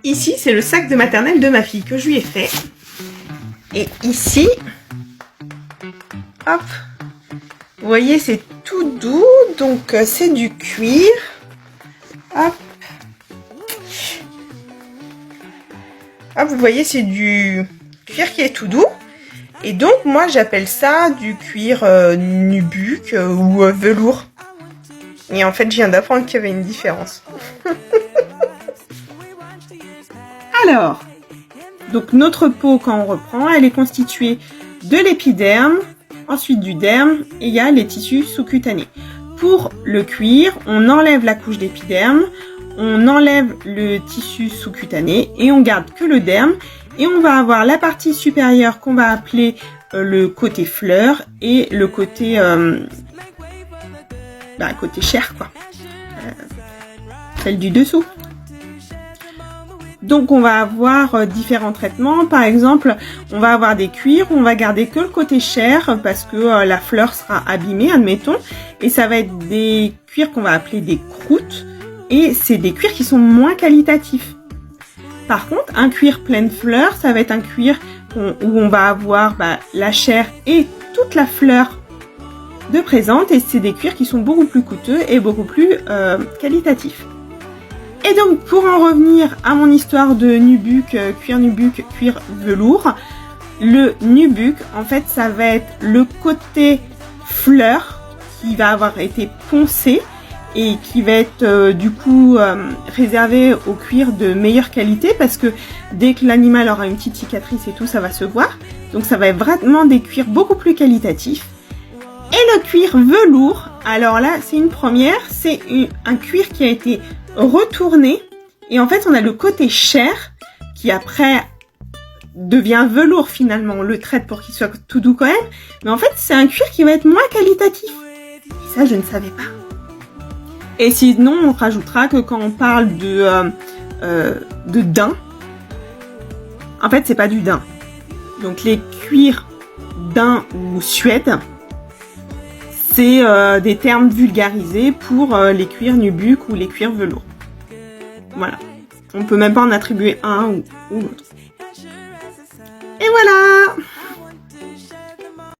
Ici, c'est le sac de maternelle de ma fille que je lui ai fait. Et ici, hop, vous voyez, c'est tout doux, donc c'est du cuir. Hop. Hop, vous voyez, c'est du cuir qui est tout doux. Et donc, moi, j'appelle ça du cuir nubuck ou velours. Et en fait, je viens d'apprendre qu'il y avait une différence. Alors, donc notre peau, quand on reprend, elle est constituée de l'épiderme, ensuite du derme, et il y a les tissus sous-cutanés. Pour le cuir, on enlève la couche d'épiderme, on enlève le tissu sous-cutané et on garde que le derme. Et on va avoir la partie supérieure qu'on va appeler le côté fleur et le côté côté chair, quoi. Celle du dessous. Donc on va avoir différents traitements. Par exemple, on va avoir des cuirs, on va garder que le côté chair parce que la fleur sera abîmée, admettons. Et ça va être des cuirs qu'on va appeler des croûtes. Et c'est des cuirs qui sont moins qualitatifs. Par contre, un cuir pleine fleur, ça va être un cuir où on va avoir la chair et toute la fleur de présente. Et c'est des cuirs qui sont beaucoup plus coûteux et beaucoup plus qualitatifs. Et donc, pour en revenir à mon histoire de nubuck, cuir velours, le nubuck, en fait, ça va être le côté fleur qui va avoir été poncé et qui va être du coup réservé au cuir de meilleure qualité parce que dès que l'animal aura une petite cicatrice et tout, ça va se voir. Donc ça va être vraiment des cuirs beaucoup plus qualitatifs. Et le cuir velours, alors là c'est une première, c'est un cuir qui a été retourné et en fait on a le côté chair qui après devient velours finalement, on le traite pour qu'il soit tout doux quand même, mais en fait c'est un cuir qui va être moins qualitatif. Et ça je ne savais pas. Et sinon, on rajoutera que quand on parle de daim, en fait, c'est pas du daim. Donc, les cuirs daim ou suède, c'est des termes vulgarisés pour les cuirs nubuck ou les cuirs velours. Voilà. On peut même pas en attribuer un ou l'autre. Et voilà!